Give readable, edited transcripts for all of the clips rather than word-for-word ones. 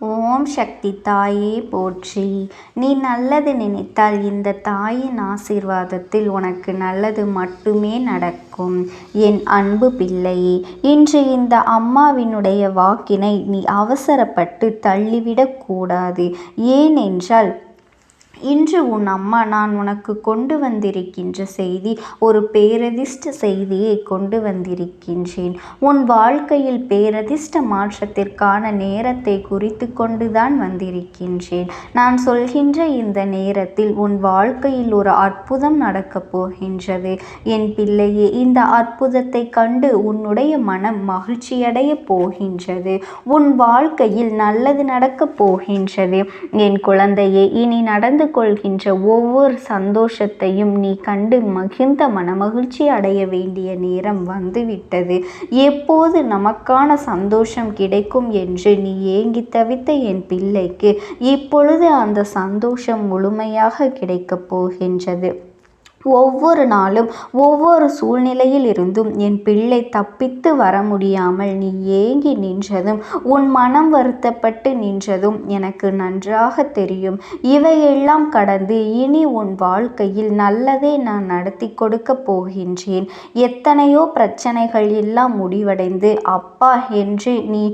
ஓம் சக்தி தாயே போற்றி. நீ நல்லது நினைத்தால் இந்த தாயின் ஆசீர்வாதத்தில் உனக்கு நல்லது மட்டுமே நடக்கும். என் அன்பு பிள்ளையே, இன்று இந்த அம்மாவினுடைய வாக்கினை நீ அவசரப்பட்டு தள்ளிவிடக் கூடாது. ஏனென்றால் இன்று உன் அம்மா நான் உனக்கு கொண்டு வந்திருக்கின்ற செய்தி ஒரு பேரதிர்ஷ்ட செய்தியை கொண்டு வந்திருக்கின்றேன். உன் வாழ்க்கையில் பேரதிர்ஷ்ட மாற்றத்திற்கான நேரத்தை குறித்து கொண்டுதான் வந்திருக்கின்றேன். நான் சொல்கின்ற இந்த நேரத்தில் உன் வாழ்க்கையில் ஒரு அற்புதம் நடக்கப் போகின்றது. என் பிள்ளையே, இந்த அற்புதத்தை கண்டு உன்னுடைய மனம் மகிழ்ச்சியடைய போகின்றது. உன் வாழ்க்கையில் நல்லது நடக்கப் போகின்றது. என் குழந்தையே, இனி நடந்து கொள்கின்ற ஒவ்வொரு சந்தோஷத்தையும் நீ கண்டு மகிழ்ந்த மனமகிழ்ச்சி அடைய வேண்டிய நேரம் வந்துவிட்டது. எப்போது நமக்கான சந்தோஷம் கிடைக்கும் என்று நீ ஏங்கி தவித்த என் பிள்ளைக்கு இப்பொழுது அந்த சந்தோஷம் முழுமையாக கிடைக்கப் போகின்றது. ஒவ்வொரு நாளும் ஒவ்வொரு சூழ்நிலையில் இருந்தும் என் பிள்ளை தப்பித்து வர முடியாமல் நீ ஏங்கி நின்றதும் உன் மனம் வருத்தப்பட்டு நின்றதும் எனக்கு நன்றாக தெரியும். இவையெல்லாம் கடந்து இனி உன் வாழ்க்கையில் நல்லதே நான் நடத்தி கொடுக்க போகின்றேன். எத்தனையோ பிரச்சனைகள் எல்லாம் முடிவடைந்து அப்பா என்று நீ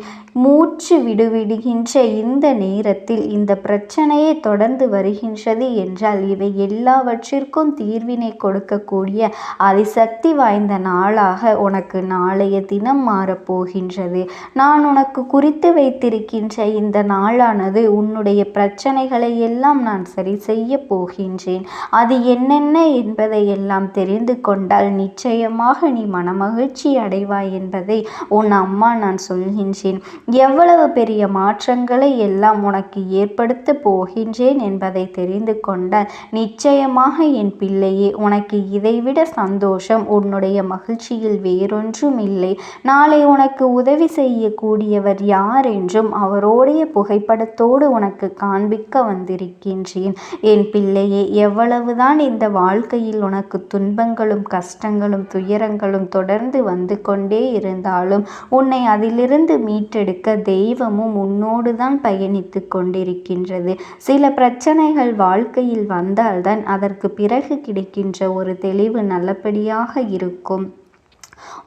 மூச்சு விடுவிடுகின்ற இந்த நேரத்தில் இந்த பிரச்சனையே தொடர்ந்து வருகின்றது என்றால் இவை எல்லாவற்றிற்கும் தீர்வினை கொடுக்கக்கூடிய அதிசக்தி வாய்ந்த நாளாக உனக்கு நாளைய தினம் மாறப்போகின்றது. நான் உனக்கு குறித்து வைத்திருக்கின்ற இந்த நாளானது உன்னுடைய பிரச்சனைகளை எல்லாம் நான் சரி செய்ய போகின்றேன். அது என்னென்ன என்பதை எல்லாம் தெரிந்து கொண்டால் நிச்சயமாக நீ மனமகிழ்ச்சி அடைவாய் என்பதை உன் அம்மா நான் சொல்கின்றேன். எவ்வளவு பெரிய மாற்றங்களை எல்லாம் உனக்கு ஏற்படுத்த போகின்றேன் என்பதை தெரிந்து கொண்டால் நிச்சயமாக என் பிள்ளையே, உனக்கு இதைவிட சந்தோஷம் உன்னுடைய மகிழ்ச்சியில் வேறொன்றும் இல்லை. நாளை உனக்கு உதவி செய்யக்கூடியவர் யார் என்றும் அவருடைய புகைப்படத்தோடு உனக்கு காண்பிக்க வந்திருக்கின்றேன். என் பிள்ளையே, எவ்வளவுதான் இந்த வாழ்க்கையில் உனக்கு துன்பங்களும் கஷ்டங்களும் துயரங்களும் தொடர்ந்து வந்து கொண்டே இருந்தாலும் உன்னை அதிலிருந்து மீட்டெடுக்க தெய்வமும் உன்னோடு தான் பயணித்து கொண்டிருக்கின்றது. சில பிரச்சனைகள் வாழ்க்கையில் வந்தால்தான் அதற்கு பிறகு கிடைக்கின்ற ஒரு தெளிவு நல்லபடியாக இருக்கும்.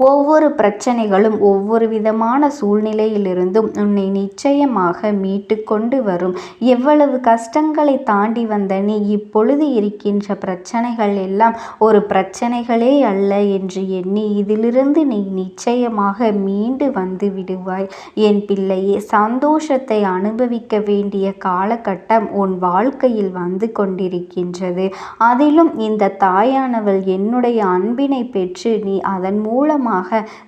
ஒவ்வொரு பிரச்சனைகளும் ஒவ்வொரு விதமான சூழ்நிலையிலிருந்தும் உன்னை நிச்சயமாக மீட்டு கொண்டு வரும். எவ்வளவு கஷ்டங்களை தாண்டி வந்த நீ இப்பொழுது இருக்கின்ற பிரச்சனைகள் எல்லாம் ஒரு பிரச்சனைகளே அல்ல என்று எண்ணி இதிலிருந்து நீ நிச்சயமாக மீண்டு வந்து விடுவாய். என் பிள்ளையே, சந்தோஷத்தை அனுபவிக்க வேண்டிய காலகட்டம் உன் வாழ்க்கையில் வந்து கொண்டிருக்கின்றது. அதிலும் இந்த தாயானவள் என்னுடைய அன்பினை பெற்று நீ அதன் மூலமாக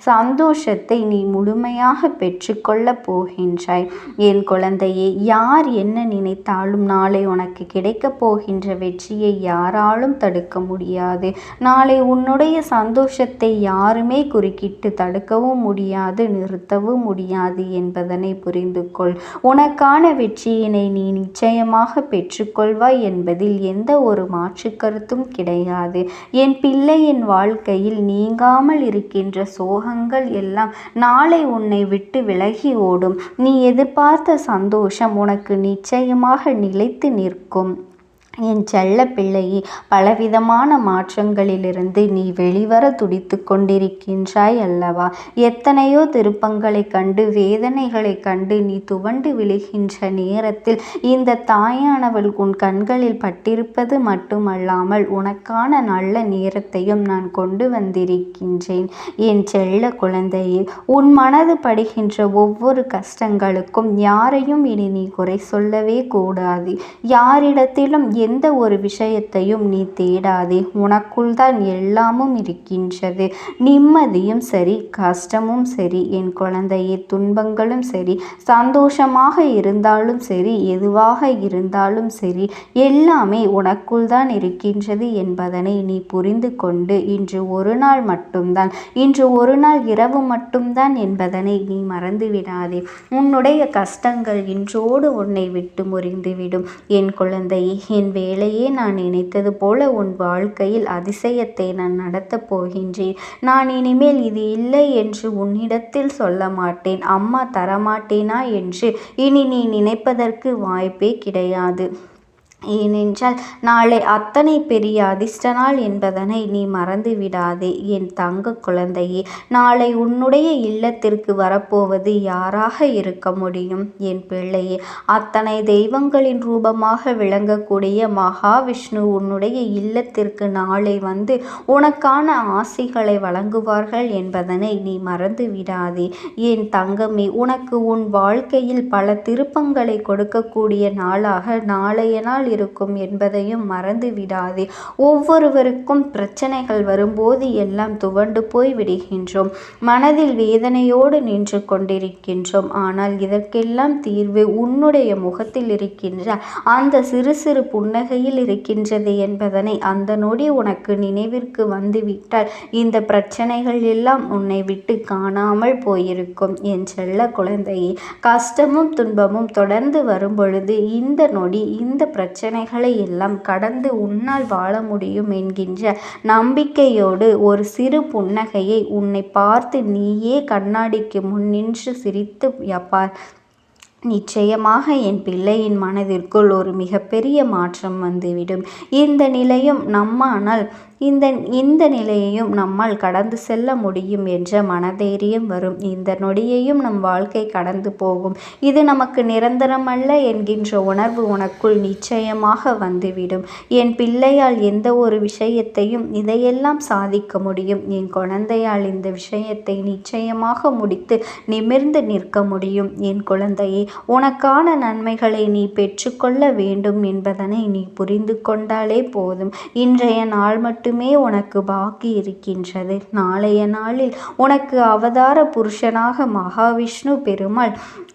சந்தோஷத்தை நீ முழுமையாக பெற்றுக்கொள்ளப் போகின்றாய். என் குழந்தையே, யார் என்ன நினைத்தாலும் நாளை உனக்கு கிடைக்கப் போகின்ற வெற்றியை யாராலும் தடுக்க முடியாது. நாளை உன்னுடைய சந்தோஷத்தை யாருமே குறுக்கிட்டு தடுக்கவும் முடியாது, நிறுத்தவும் முடியாது என்பதனை புரிந்து கொள். உனக்கான வெற்றியினை நீ நிச்சயமாக பெற்றுக்கொள்வாய் என்பதில் எந்த ஒரு மாற்று கருத்தும் கிடையாது. என் பிள்ளையின் வாழ்க்கையில் நீங்காமல் இருக்கின்ற சோகங்கள் எல்லாம் நாளை உன்னை விட்டு விலகி ஓடும். நீ எதிர்பார்த்த சந்தோஷம் உனக்கு நிச்சயமாக நிலைத்து நிற்கும். என் செல்ல பிள்ளையே, பலவிதமான மாற்றங்களிலிருந்து நீ வெளிவர துடித்து கொண்டிருக்கின்றாய் அல்லவா? எத்தனையோ திருப்பங்களை கண்டு வேதனைகளை கண்டு நீ துவண்டு விழுகின்ற நேரத்தில் இந்த தாயானவள் உன் கண்களில் பட்டிருப்பது மட்டுமல்லாமல் உனக்கான நல்ல நேரத்தையும் நான் கொண்டு வந்திருக்கின்றேன். என் செல்ல குழந்தையே, உன் மனது படுகின்ற ஒவ்வொரு கஷ்டங்களுக்கும் யாரையும் இனி நீ குறை சொல்லவே கூடாது. யாரிடத்திலும் எந்த ஒரு விஷயத்தையும் நீ தேடாதே. உனக்குள் தான் எல்லாமும் இருக்கின்றது. நிம்மதியும் சரி, கஷ்டமும் சரி என் குழந்தையே, துன்பங்களும் சரி, சந்தோஷமாக இருந்தாலும் சரி, எதுவாக இருந்தாலும் சரி, எல்லாமே உனக்குள் தான் இருக்கின்றது என்பதனை நீ புரிந்து கொண்டு இன்று ஒரு நாள் மட்டும்தான், இன்று ஒரு நாள் இரவு மட்டும்தான் என்பதனை நீ மறந்து விடாதே. உன்னுடைய கஷ்டங்கள் இன்றோடு உன்னை விட்டு முறிந்துவிடும். என் குழந்தையே, என் வேளையே நான் நினைத்தது போல உன் வாழ்க்கையில் அதிசயத்தை நான் நடத்தப் போகின்றேன். நான் இனிமேல் இது இல்லை என்று உன்னிடத்தில் சொல்ல மாட்டேன். அம்மா தரமாட்டேனா என்று இனி நீ நினைப்பதற்கு வாய்ப்பே கிடையாது. ஏனென்றால் நாளை அத்தனை பெரிய அதிர்ஷ்ட நாள் என்பதனை நீ மறந்து விடாதே. என் தங்க குழந்தையே, நாளை உன்னுடைய இல்லத்திற்கு வரப்போவது யாராக இருக்க முடியும்? என் பிள்ளையே, அத்தனை தெய்வங்களின் ரூபமாக விளங்கக்கூடிய மகாவிஷ்ணு உன்னுடைய இல்லத்திற்கு நாளை வந்து உனக்கான ஆசிகளை வழங்குவார்கள் என்பதனை நீ மறந்து விடாதே. என் தங்கமே, உனக்கு உன் வாழ்க்கையில் பல திருப்பங்களை கொடுக்கக்கூடிய நாளாக நாளைய நாள் இருக்கும் என்பதையும் மறந்து விடாதே. ஒவ்வொருவருக்கும் பிரச்சனைகள் வரும்போது எல்லாம் துவண்டு போய் விடுகின்றோம். மனதில் வேதனையோடு நின்று கொண்டிருக்கின்றோம். ஆனால் இதற்கெல்லாம் தீர்வு உன்னுடைய முகத்தில் இருக்கின்ற அந்த சிறு சிறு புன்னகையில் இருக்கின்றது என்பதனை அந்த நொடி உனக்கு நினைவிற்கு வந்துவிட்டால் இந்த பிரச்சனைகள் எல்லாம் உன்னை விட்டு காணாமல் போயிருக்கும். என் செல்ல குழந்தையே, கஷ்டமும் துன்பமும் தொடர்ந்து வரும் பொழுது இந்த நொடி இந்த பிரச்சனைகளை எல்லாம் கடந்து உன்னால் வாழ முடியும் என்கின்ற நம்பிக்கையோடு ஒரு சிறு புன்னகையை உன்னை பார்த்து நீயே கண்ணாடிக்கு முன் நின்று சிரித்து பார். நிச்சயமாக என் பிள்ளையின் மனதிற்குள் ஒரு மிகப்பெரிய மாற்றம் வந்துவிடும். இந்த நிலையையும் நம்மால் கடந்து செல்ல முடியும் என்ற மனதைரியம் வரும். இந்த நொடியையும் நம் வாழ்க்கை கடந்து போகும். இது நமக்கு நிரந்தரமல்ல என்கின்ற உணர்வு உனக்குள் நிச்சயமாக வந்துவிடும். என் பிள்ளையால் எந்த ஒரு விஷயத்தையும் இதையெல்லாம் சாதிக்க முடியும். என் குழந்தையால் இந்த விஷயத்தை நிச்சயமாக முடித்து நிமிர்ந்து நிற்க முடியும். என் குழந்தையே, உனக்கான நன்மைகளை நீ பெற்றுக்கொள்ள வேண்டும் என்பதனை நீ புரிந்து கொண்டாலே போதும். இன்றைய நாள் மட்டுமே உனக்கு பாக்கி இருக்கின்றது. நாளைய நாளில் உனக்கு அவதார புருஷனாக மகாவிஷ்ணு பெருமாள்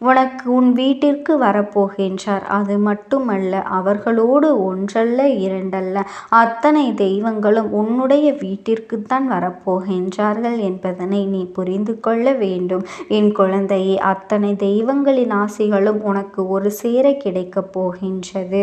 உனக்கு உன் வீட்டிற்கு வரப்போகின்றார். அது மட்டுமல்ல, அவர்களோடு ஒன்றல்ல இரண்டல்ல அத்தனை தெய்வங்களும் உன்னுடைய வீட்டிற்குத்தான் வரப்போகின்றார்கள் என்பதனை நீ புரிந்து கொள்ள வேண்டும். என் குழந்தையே, அத்தனை தெய்வங்களின் ஆசைகளும் உனக்கு ஒரு சேர கிடைக்கப் போகின்றது.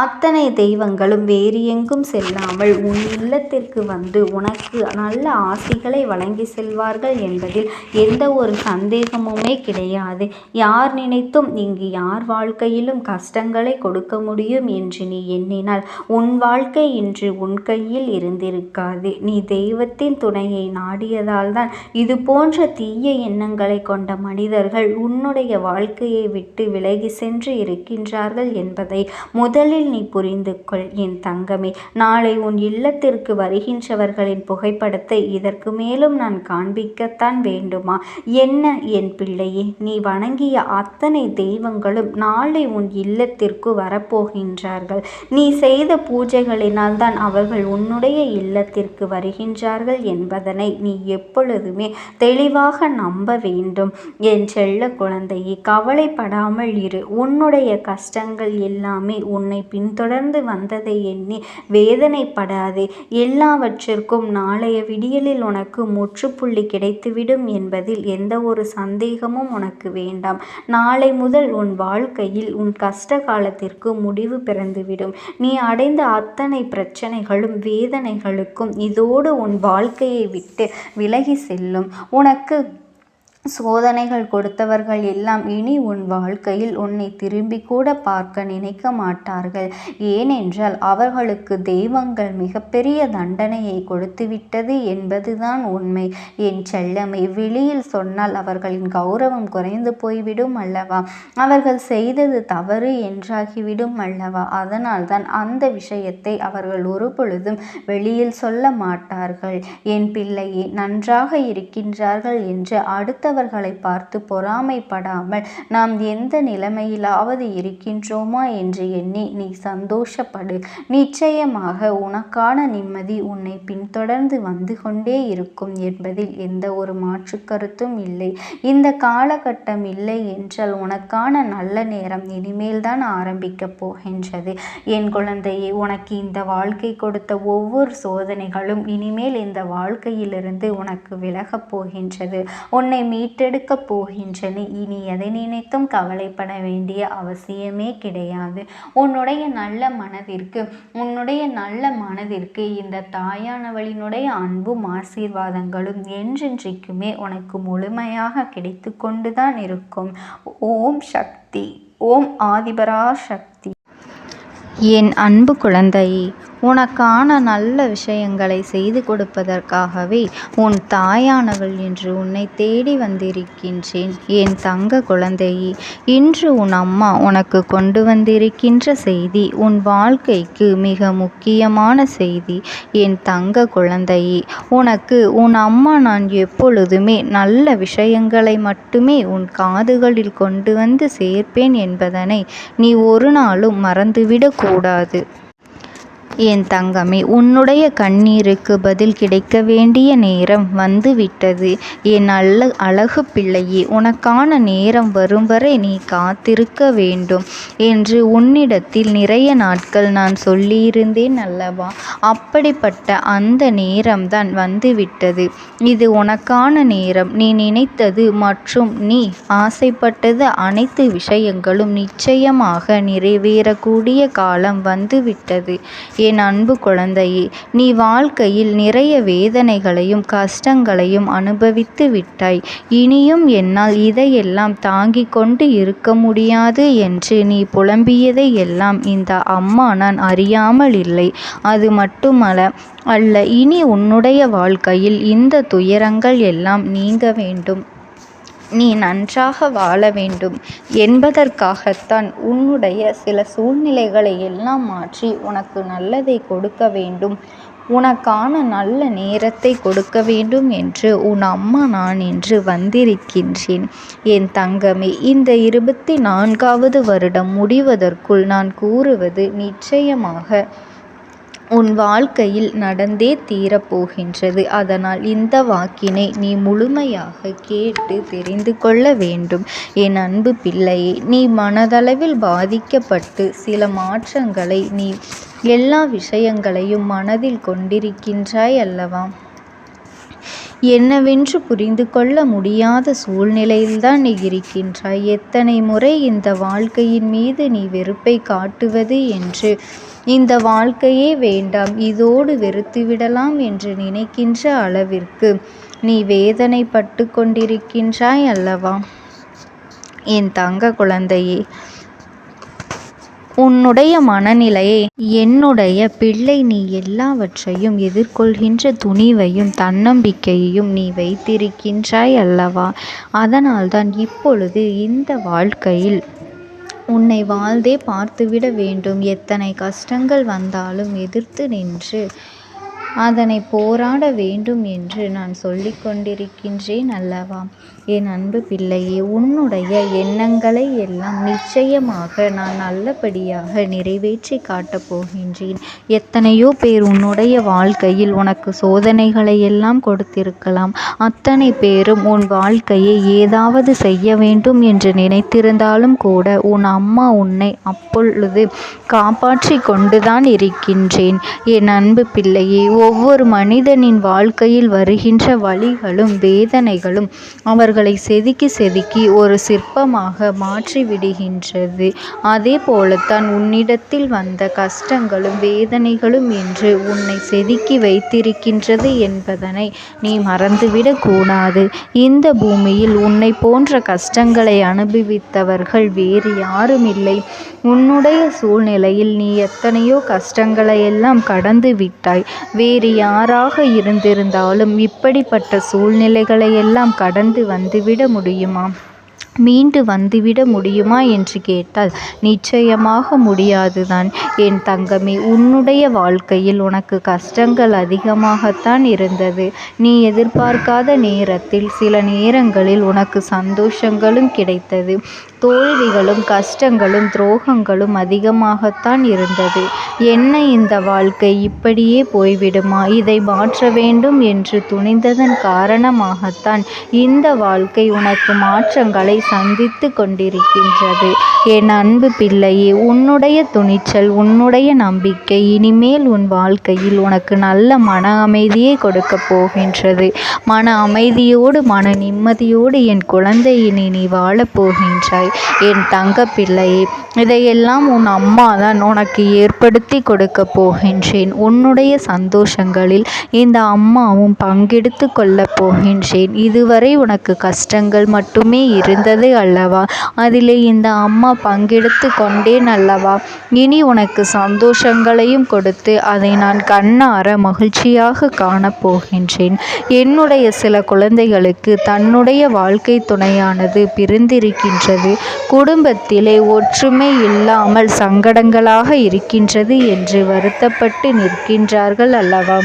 அத்தனை தெய்வங்களும் வேறு எங்கும் செல்லாமல் உன் இல்லத்திற்கு வந்து உனக்கு நல்ல ஆசிகளை வழங்கி செல்வார்கள் என்பதில் எந்த ஒரு சந்தேகமுமே கிடையாது. யார் நினைத்தும் இங்கு யார் வாழ்க்கையிலும் கஷ்டங்களை கொடுக்க முடியும் என்று நீ எண்ணினால் உன் வாழ்க்கை இன்று உன் கையில் இருந்திருக்காது. நீ தெய்வத்தின் துணையை நாடியதால் தான் இது போன்ற தீய எண்ணங்களை கொண்ட மனிதர்கள் உன்னுடைய வாழ்க்கையை விட்டு விலகி சென்று இருக்கின்றார்கள் என்பதை முதலில் நீ புரிந்து கொள். என் தங்கமே, நாளை உன் இல்லத்திற்கு வருகின்றவர்களின் புகைப்படத்தை இதற்கு மேலும் நான் காண்பிக்கத்தான் வேண்டுமா? என்ன என் பிள்ளையே, நீ வணங்கிய அத்தனை தெய்வங்களும் நாளை உன் இல்லத்திற்கு வரப்போகின்றார்கள். நீ செய்த பூஜைகளினால் தான் அவர்கள் உன்னுடைய இல்லத்திற்கு வருகின்றார்கள் என்பதனை நீ எப்பொழுதுமே தெளிவாக நம்ப வேண்டும். என் செல்ல குழந்தையே, கவலைப்படாமல் இரு. உன்னுடைய கஷ்டங்கள் எல்லாமே உன்னை பின்தொடர்ந்து வந்ததை எண்ணி வேதனைப்படாதே. எல்லாவற்றிற்கும் நாளைய விடியலில் உனக்கு முற்றுப்புள்ளி கிடைத்துவிடும் என்பதில் எந்த ஒரு சந்தேகமும் உனக்கு வேண்டாம். நாளை முதல் உன் வாழ்க்கையில் உன் கஷ்ட காலத்திற்கு முடிவு பிறந்துவிடும். நீ அடைந்த அத்தனை பிரச்சனைகளும் வேதனைகளுக்கும் இதோடு உன் வாழ்க்கையை விட்டு விலகி செல்லும். உனக்கு சோதனைகள் கொடுத்தவர்கள் எல்லாம் இனி உன் வாழ்க்கையில் உன்னை திரும்பி கூட பார்க்க நினைக்க மாட்டார்கள். ஏனென்றால் அவர்களுக்கு தெய்வங்கள் மிகப்பெரிய தண்டனையை கொடுத்துவிட்டது என்பதுதான் உண்மை. என் செல்லமே, வெளியில் சொன்னால் அவர்களின் கௌரவம் குறைந்து போய்விடும் அல்லவா? அவர்கள் செய்தது தவறு என்றாகிவிடும் அல்லவா? அதனால்தான் அந்த விஷயத்தை அவர்கள் ஒரு பொழுதும் வெளியில் சொல்ல மாட்டார்கள். என் பிள்ளையே, நன்றாக இருக்கின்றார்கள் என்று அடுத்த அவர்களை பார்த்து பொறாமைப்படாமல் நாம் எந்த நிலைமையிலாவது இருக்கின்றோமா என்று எண்ணி நீ சந்தோஷப்படு. நிச்சயமாக உனக்கான நிம்மதி உன்னை பின்தொடர்ந்து வந்து கொண்டே இருக்கும் என்பதில் எந்த ஒரு மாற்று கருத்தும் இல்லை. இந்த காலகட்டம் இல்லை என்றால் உனக்கான நல்ல நேரம் இனிமேல் தான் ஆரம்பிக்கப் போகின்றது. என் குழந்தையே, உனக்கு இந்த வாழ்க்கை கொடுத்த ஒவ்வொரு சோதனைகளும் இனிமேல் இந்த வாழ்க்கையிலிருந்து உனக்கு விலகப் போகின்றது. உன்னை மீட்டெடுக்கப் போகின்றன. இனி எதை நினைத்தும் கவலைப்பட வேண்டிய அவசியமே கிடையாது. உன்னுடைய நல்ல மனதிற்கு இந்த தாயானவளினுடைய அன்பும் ஆசீர்வாதங்களும் என்றென்றைக்குமே உனக்கு முழுமையாக கிடைத்து கொண்டுதான் இருக்கும். ஓம் சக்தி. ஓம் ஆதிபரா சக்தி. என் அன்பு குழந்தையே, உனக்கான நல்ல விஷயங்களை செய்து கொடுப்பதற்காகவே உன் தாயானவள் இன்று உன்னை தேடி வந்திருக்கின்றேன். என் தங்க குழந்தையே, இன்று உன் அம்மா உனக்கு கொண்டு வந்திருக்கின்ற செய்தி உன் வாழ்க்கைக்கு மிக முக்கியமான செய்தி. என் தங்க குழந்தையே, உனக்கு உன் அம்மா நான் எப்பொழுதுமே நல்ல விஷயங்களை மட்டுமே உன் காதுகளில் கொண்டு வந்து சேர்ப்பேன் என்பதனை நீ ஒரு நாளும் மறந்துவிடக் கூடாது. என் தங்கமே, உன்னுடைய கண்ணீருக்கு பதில் கிடைக்க வேண்டிய நேரம் வந்துவிட்டது. என் அழகு பிள்ளையே, உனக்கான நேரம் வரும் வரை நீ காத்திருக்க வேண்டும் என்று உன்னிடத்தில் நிறைய நாட்கள் நான் சொல்லியிருந்தேன் அல்லவா? அப்படிப்பட்ட அந்த நேரம்தான் வந்துவிட்டது. இது உனக்கான நேரம். நீ நினைத்தது மற்றும் நீ ஆசைப்பட்டது அனைத்து விஷயங்களும் நிச்சயமாக நிறைவேறக்கூடிய காலம் வந்துவிட்டது. என் அன்பு குழந்தையே, நீ வாழ்க்கையில் நிறைய வேதனைகளையும் கஷ்டங்களையும் அனுபவித்து விட்டாய். இனியும் என்னால் இதையெல்லாம் தாங்கிக் கொண்டு இருக்க முடியாது என்று நீ புலம்பியதை எல்லாம் இந்த அம்மா நான் அறியாமல் இல்லை. அது மட்டுமல்ல, இனி உன்னுடைய வாழ்க்கையில் இந்த துயரங்கள் எல்லாம் நீங்க வேண்டும், நீ நன்றாக வாழ வேண்டும் என்பதற்காகத்தான் உன்னுடைய சில சூழ்நிலைகளை எல்லாம் மாற்றி உனக்கு நல்லதை கொடுக்க வேண்டும், உனக்கான நல்ல நேரத்தை கொடுக்க வேண்டும் என்று உன் அம்மா நான் இன்று வந்திருக்கின்றேன். என் தங்கமே, இந்த 24வது வருடம் முடிவதற்குள் நான் கூறுவது நிச்சயமாக உன் வாழ்க்கையில் நடந்தே தீரப்போகின்றது. அதனால் இந்த வாக்கினை நீ முழுமையாக கேட்டு தெரிந்து கொள்ள வேண்டும். என் அன்பு பிள்ளையே, நீ மனதளவில் பாதிக்கப்பட்டு சில மாற்றங்களை நீ எல்லா விஷயங்களையும் மனதில் கொண்டிருக்கின்றாய் அல்லவா? என்னவென்று புரிந்து கொள்ள முடியாத சூழ்நிலையில்தான் நீ இருக்கின்றாய். எத்தனை முறை இந்த வாழ்க்கையின் மீது நீ வெறுப்பை காட்டுவது என்று, இந்த வாழ்க்கையே வேண்டாம், இதோடு வெறுத்துவிடலாம் என்று நினைக்கின்ற அளவிற்கு நீ வேதனைப்பட்டு கொண்டிருக்கின்றாய் அல்லவா? என் தங்க குழந்தையே, உன்னுடைய மனநிலையை என்னுடைய பிள்ளை நீ எல்லாவற்றையும் எதிர்கொள்கின்ற துணிவையும் தன்னம்பிக்கையையும் நீ வைத்திருக்கின்றாய் அல்லவா? அதனால்தான் இப்பொழுது இந்த வாழ்க்கையில் உன்னை வாழ்ந்தே பார்த்துவிட வேண்டும். எத்தனை கஷ்டங்கள் வந்தாலும் எதிர்த்து நின்று அதனை போராட வேண்டும் என்று நான் சொல்லிக் கொண்டிருக்கின்றேன் அல்லவா? என் அன்பு பிள்ளையே, உன்னுடைய எண்ணங்களை எல்லாம் நிச்சயமாக நான் நல்லபடியாக நிறைவேற்றி காட்டப் போகின்றேன். எத்தனையோ பேர் உன்னுடைய வாழ்க்கையில் உனக்கு சோதனைகளை எல்லாம் கொடுத்திருக்கலாம். அத்தனை பேரும் உன் வாழ்க்கையை ஏதாவது செய்ய வேண்டும் என்று நினைத்திருந்தாலும் கூட உன் அம்மா உன்னை அப்பொழுது காப்பாற்றி கொண்டுதான் இருக்கின்றேன். என் அன்பு பிள்ளையே, ஒவ்வொரு மனிதனின் வாழ்க்கையில் வருகின்ற வலிகளும் வேதனைகளும் அவர்களை செதுக்கி ஒரு சிற்பமாக மாற்றி விடுகின்றது. அதே போலத்தான் உன்னிடத்தில் வந்த கஷ்டங்களும் வேதனைகளும் என்று உன்னை செதுக்கி வைத்திருக்கின்றது என்பதனை நீ மறந்துவிடக் கூடாது. இந்த பூமியில் உன்னை போன்ற கஷ்டங்களை அனுபவித்தவர்கள் வேறு யாரும் இல்லை. உன்னுடைய சூழ்நிலையில் நீ எத்தனையோ கஷ்டங்களை எல்லாம் கடந்து விட்டாய். வேறு யாராக இருந்திருந்தாலும் இப்படிப்பட்ட சூழ்நிலைகளை எல்லாம் கடந்து வந்துவிட முடியுமா? மீண்டு வந்துவிட முடியுமா என்று கேட்டால் நிச்சயமாக முடியாதுதான். என் தங்கமே, உன்னுடைய வாழ்க்கையில் உனக்கு கஷ்டங்கள் அதிகமாகத்தான் இருந்தது. நீ எதிர்பார்க்காத நேரத்தில் சில நேரங்களில் உனக்கு சந்தோஷங்களும் கிடைத்தது. தோல்விகளும் கஷ்டங்களும் துரோகங்களும் அதிகமாகத்தான் இருந்தது. என்ன இந்த வாழ்க்கை இப்படியே போய்விடுமா? இதை மாற்ற வேண்டும் என்று துணிந்ததன் காரணமாகத்தான் இந்த வாழ்க்கை உனக்கு மாற்றங்களை சந்தித்து கொண்டிருக்கின்றது. என் அன்பு பிள்ளையே, உன்னுடைய துணிச்சல், உன்னுடைய நம்பிக்கை இனிமேல் உன் வாழ்க்கையில் உனக்கு நல்ல மன அமைதியை கொடுக்கப் போகின்றது. மன அமைதியோடு மன நிம்மதியோடு என் குழந்தையினை நீ வாழப் போகின்றாய். என் தங்க பிள்ளையே, இதையெல்லாம் உன் அம்மா தான் உனக்கு ஏற்படுத்தி கொடுக்க போகின்றேன். உன்னுடைய சந்தோஷங்களில் இந்த அம்மாவும் பங்கெடுத்து கொள்ளப் போகின்றேன். இதுவரை உனக்கு கஷ்டங்கள் மட்டுமே இருந்தது அல்லவா? அதிலே இந்த அம்மா பங்கெடுத்து கொண்டேன் அல்லவா? இனி உனக்கு சந்தோஷங்களையும் கொடுத்து அதை நான் கண்ணார மகிழ்ச்சியாக காணப்போகின்றேன். என்னுடைய சில குழந்தைகளுக்கு தன்னுடைய வாழ்க்கை துணையானது பிரிந்திருக்கின்றது, குடும்பத்திலே ஒற்றுமை இல்லாமல் சங்கடங்களாக இருக்கின்றது என்று வருத்தப்பட்டு நிற்கின்றார்கள் அல்லவா?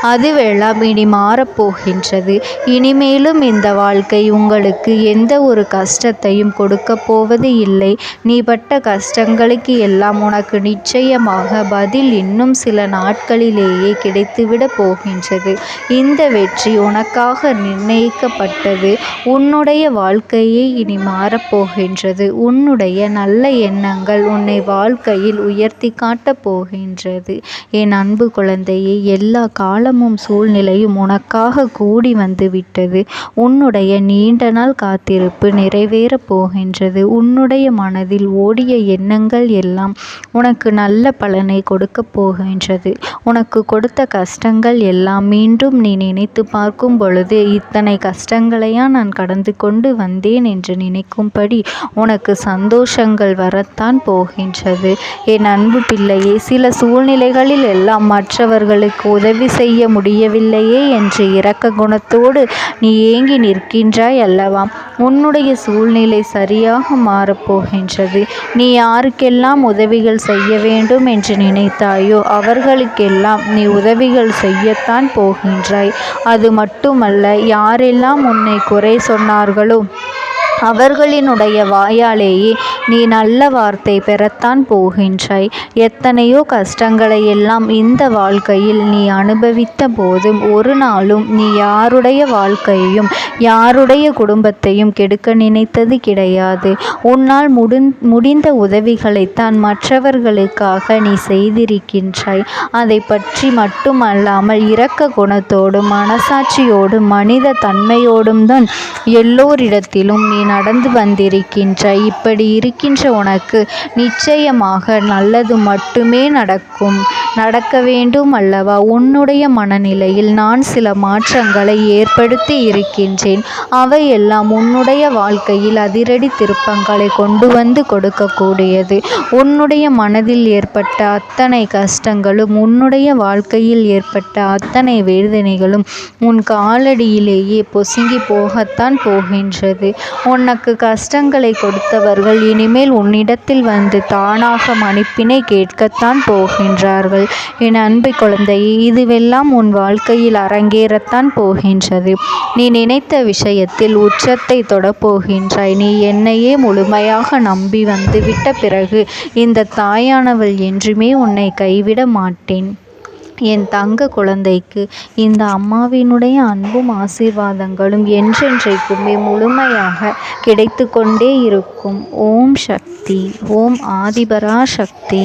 அதுவெல்லாம் இனி மாறப்போகின்றது. இனிமேலும் இந்த வாழ்க்கை உங்களுக்கு எந்த ஒரு கஷ்டத்தையும் கொடுக்க போவது இல்லை. நீ பட்ட கஷ்டங்களுக்கு எல்லாம் உனக்கு நிச்சயமாக பதில் இன்னும் சில நாட்களிலேயே கிடைத்துவிட போகின்றது. இந்த வெற்றி உனக்காக நிர்ணயிக்கப்பட்டது. உன்னுடைய வாழ்க்கையே இனி மாறப்போகின்றது. உன்னுடைய நல்ல எண்ணங்கள் உன்னை வாழ்க்கையில் உயர்த்தி காட்டப் போகின்றது. என் அன்பு குழந்தையே, எல்லா காலமும் சூழ்நிலையும் உனக்காக கூடி வந்து விட்டது. உன்னுடைய நீண்ட நாள் காத்திருப்பு நிறைவேறப் போகின்றது. உன்னுடைய மனதில் ஓடிய எண்ணங்கள் எல்லாம் உனக்கு நல்ல பலனை கொடுக்கப் போகின்றது. உனக்கு கொடுத்த கஷ்டங்கள் எல்லாம் மீண்டும் நீ நினைத்து பார்க்கும் பொழுது, இத்தனை கஷ்டங்களையா நான் கடந்து கொண்டு வந்தேன் என்று நினைக்கும்படி உனக்கு சந்தோஷங்கள் வரத்தான் போகின்றது. என் அன்பு பிள்ளையே, சில சூழ்நிலைகளில் எல்லாம் மற்றவர்களுக்கு உதவி செய்ய முடியவில்லையே என்று இரக்க குணத்தோடு நீ ஏங்கி நிற்கின்றாய் அல்லவா? உன்னுடைய சூழ்நிலை சரியாக மாறப்போகின்றது. நீ யாருக்கெல்லாம் உதவிகள் செய்ய வேண்டும் என்று நினைத்தாயோ அவர்களுக்கெல்லாம் நீ உதவிகள் செய்யத்தான் போகின்றாய். அது மட்டுமல்ல, யாரெல்லாம் உன்னை குறை சொன்னார்களோ அவர்களினுடைய வாயாலேயே நீ நல்ல வார்த்தை பெறத்தான் போகின்றாய். எத்தனையோ கஷ்டங்களை எல்லாம் இந்த வாழ்க்கையில் நீ அனுபவித்த போதும் ஒரு நாளும் நீ யாருடைய வாழ்க்கையையும் யாருடைய குடும்பத்தையும் கெடுக்க நினைத்தது கிடையாது. உன்னால் முடிந்த உதவிகளைத்தான் மற்றவர்களுக்காக நீ செய்திருக்கின்றாய். அதை பற்றி மட்டுமல்லாமல் இரக்க குணத்தோடும் மனசாட்சியோடும் மனித தன்மையோடும் தான் எல்லோரிடத்திலும் நீ நடந்து வந்திருக்கின்றாய். இப்படி இருக்கின்ற உனக்கு நிச்சயமாக நல்லது மட்டுமே நடக்க வேண்டும் அல்லவா? உன்னுடைய மனநிலையில் நான் சில மாற்றங்களை ஏற்படுத்தி இருக்கின்றேன். அவையெல்லாம் உன்னுடைய வாழ்க்கையில் அதிரடி திருப்பங்களை கொண்டு வந்து கொடுக்கக்கூடியது. உன்னுடைய மனதில் ஏற்பட்ட அத்தனை கஷ்டங்களும் உன்னுடைய வாழ்க்கையில் ஏற்பட்ட அத்தனை வேதனைகளும் உன் காலடியிலேயே பொசுங்கி போகத்தான் போகின்றது. உனக்கு கஷ்டங்களை கொடுத்தவர்கள் இனிமேல் உன்னிடத்தில் வந்து தானாக மன்னிப்பினை கேட்கத்தான் போகின்றார்கள். என் அன்பு குழந்தையே, இதுவெல்லாம் உன் வாழ்க்கையில் அரங்கேறத்தான் போகின்றது. நீ நினைத்த விஷயத்தில் உச்சத்தை தொடப்போகின்றாய். நீ என்னையே முழுமையாக நம்பி வந்துவிட்ட பிறகு இந்த தாயானவள் என்றுமே உன்னை கைவிட மாட்டேன். என் தங்க குழந்தைக்கு இந்த அம்மாவினுடைய அன்பும் ஆசீர்வாதங்களும் என்றென்றைக்குமே முழுமையாக கிடைத்து கொண்டே இருக்கும். ஓம் சக்தி. ஓம் ஆதிபரா சக்தி.